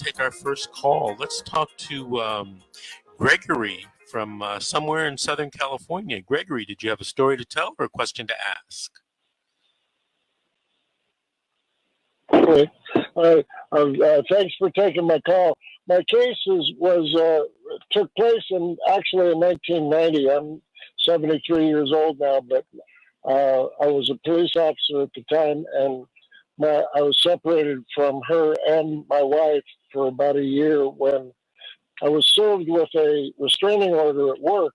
take our first call. Let's talk to Gregory from somewhere in Southern California. Gregory, did you have a story to tell or a question to ask? Okay. Thanks for taking my call. My case took place in 1990. I'm 73 years old now, but I was a police officer at the time, and I was separated from her and my wife for about a year when I was served with a restraining order at work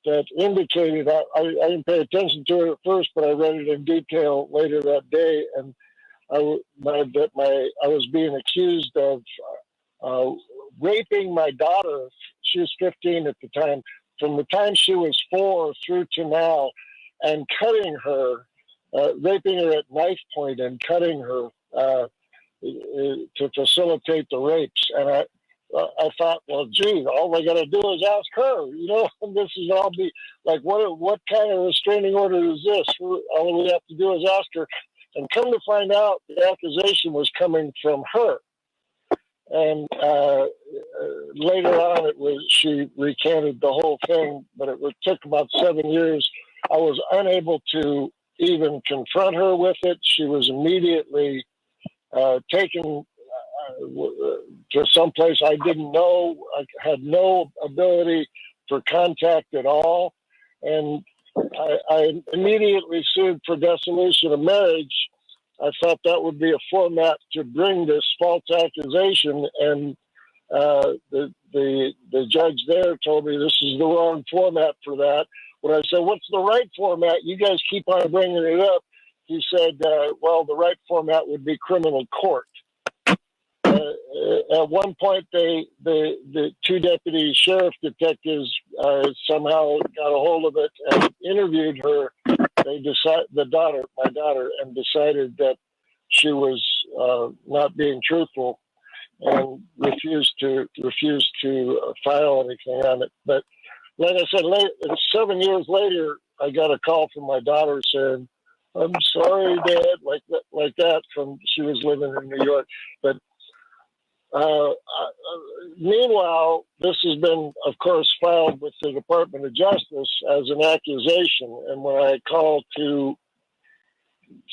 that indicated, I didn't pay attention to it at first, but I read it in detail later that day, and I was being accused of raping my daughter. She was 15 at the time, from the time she was 4 through to now, and cutting her, raping her at knife point and cutting her to facilitate the rapes. And I thought, well, gee, all I got to do is ask her, and this is all be like, what kind of restraining order is this? All we have to do is ask her. And come to find out, the accusation was coming from her. And later on, she recanted the whole thing, but it took about 7 years. I was unable to even confront her with it. She was immediately taken to someplace I didn't know. I had no ability for contact at all. And I immediately sued for dissolution of marriage. I thought that would be a format to bring this false accusation, and the judge there told me this is the wrong format for that. When I said, what's the right format? You guys keep on bringing it up. He said, well, the right format would be criminal court. At one point, the 2 deputy sheriff detectives somehow got a hold of it and interviewed her. They my daughter, and decided that she was not being truthful, and refused to file anything on it. But like I said, 7 years later, I got a call from my daughter saying, "I'm sorry, Dad," like that. She was living in New York, but. Meanwhile, this has been, of course, filed with the Department of Justice as an accusation. And when I call to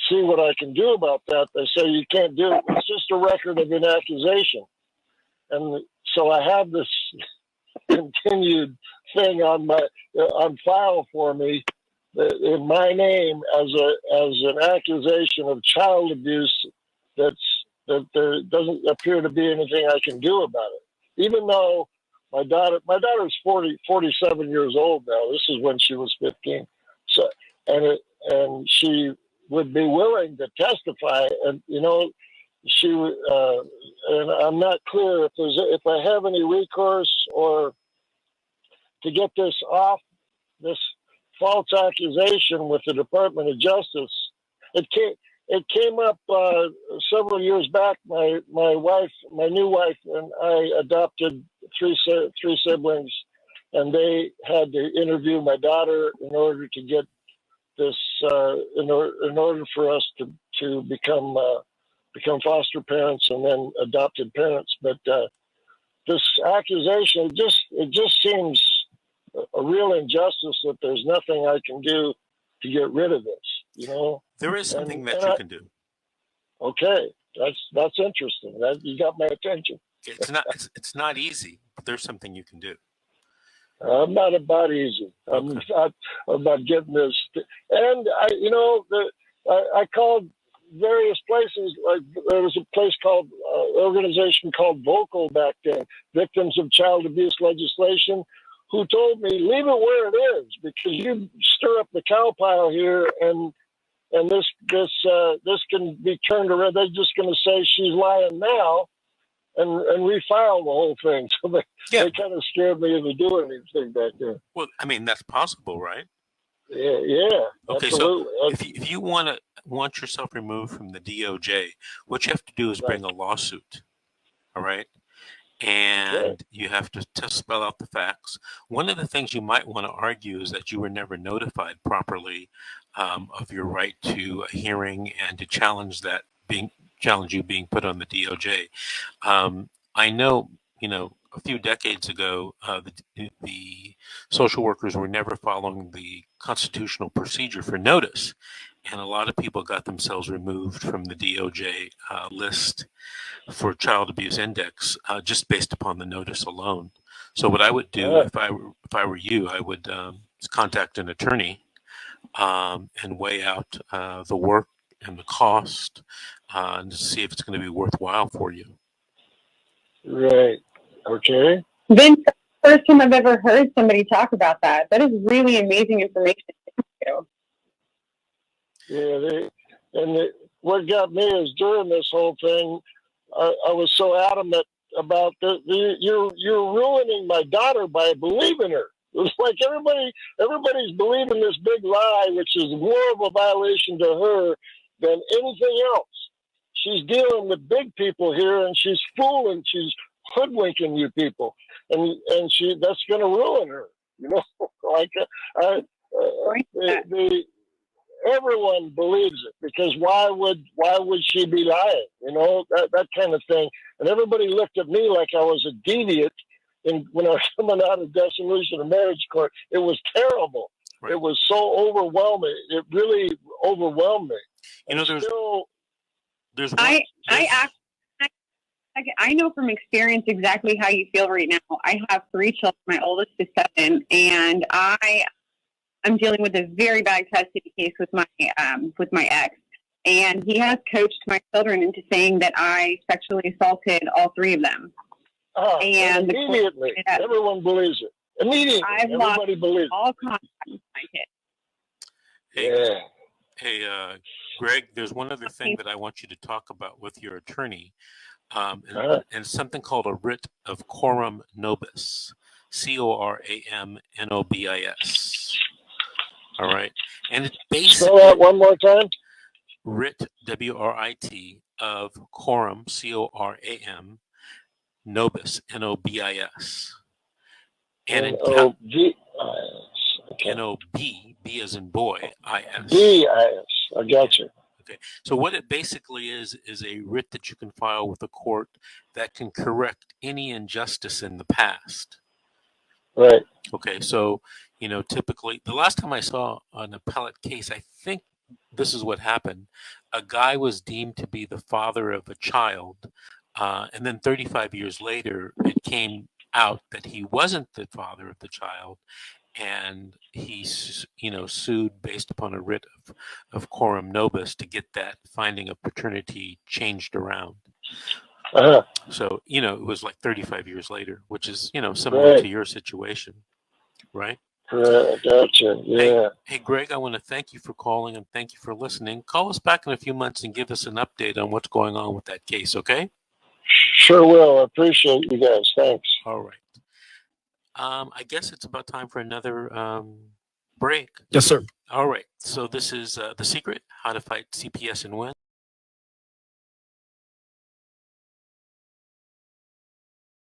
see what I can do about that, they say you can't do it. It's just a record of an accusation. And so I have this continued thing on file for me in my name as an accusation of child abuse that there doesn't appear to be anything I can do about it. Even though my daughter's 47 years old now. This is when she was 15. So, and she would be willing to testify, and she and I'm not clear if I have any recourse or to get this off, this false accusation with the Department of Justice. It came up several years back. My new wife, and I adopted three siblings, and they had to interview my daughter in order to get this, in order for us to become foster parents and then adopted parents. But this accusation, it just seems a real injustice that there's nothing I can do to get rid of this. There is something that you can do. Okay, that's interesting. You got my attention. It's not easy, but there's something you can do. I'm not about easy. I'm not about getting this. And I called various places. Like there was a place called organization called Vocal back then, Victims of Child Abuse Legislation, who told me leave it where it is because you stir up the cow pile here, and this can be turned around. They're just going to say she's lying now, and refile the whole thing. So they kind of scared me into doing anything back there. Well, I mean that's possible, right? Yeah. Okay, absolutely. So if you want yourself removed from the DOJ, what you have to do is bring a lawsuit. All right. And you have to spell out the facts. One of the things you might want to argue is that you were never notified properly of your right to a hearing and to challenge that being challenge you being put on the DOJ. I know, a few decades ago, the social workers were never following the constitutional procedure for notice, and a lot of people got themselves removed from the DOJ list for child abuse index just based upon the notice alone. So what I would do if I were you, I would contact an attorney and weigh out the work and the cost and to see if it's going to be worthwhile for you. Right. Okay. Vince, that's the first time I've ever heard somebody talk about that. That is really amazing information. Yeah, what got me is during this whole thing, I was so adamant about you're ruining my daughter by believing her. It was like everybody's believing this big lie, which is more of a violation to her than anything else. She's dealing with big people here, and she's fooling, she's hoodwinking you people, and that's going to ruin her. Like everyone believes it, because why would she be lying? That kind of thing. And everybody looked at me like I was a deviant. And when I was coming out of dissolution of marriage court, it was terrible. Right. It was so overwhelming. It really overwhelmed me. I know from experience exactly how you feel right now. I have 3 children. My oldest is 7, and I'm dealing with a very bad custody case with my ex, and he has coached my children into saying that I sexually assaulted all 3 of them. And immediately, everyone believes it. Immediately, everybody believes all contact with my kids. Hey, Greg, there's one other thing that I want you to talk about with your attorney, and something called a writ of coram nobis, CORAMNOBIS. All right, and it's basically spell that one more time. Writ, WRIT, of coram, CORAM, nobis, NOBIS. And NOBIS. NOB, B as in boy, IS. BIS. I got you. Okay. So what it basically is a writ that you can file with a court that can correct any injustice in the past. Right. Okay. So, typically, the last time I saw an appellate case, I think this is what happened. A guy was deemed to be the father of a child, and then 35 years later, it came out that he wasn't the father of the child, and he, sued based upon a writ of coram nobis to get that finding of paternity changed around. So, it was like 35 years later, which is, similar to your situation, right? Gotcha. Yeah. Hey, Greg, I want to thank you for calling and thank you for listening. Call us back in a few months and give us an update on what's going on with that case, okay? Sure will. I appreciate you guys. Thanks. All right. I guess it's about time for another break. Yes, sir. All right. So this is The Secret, How to Fight CPS and Win.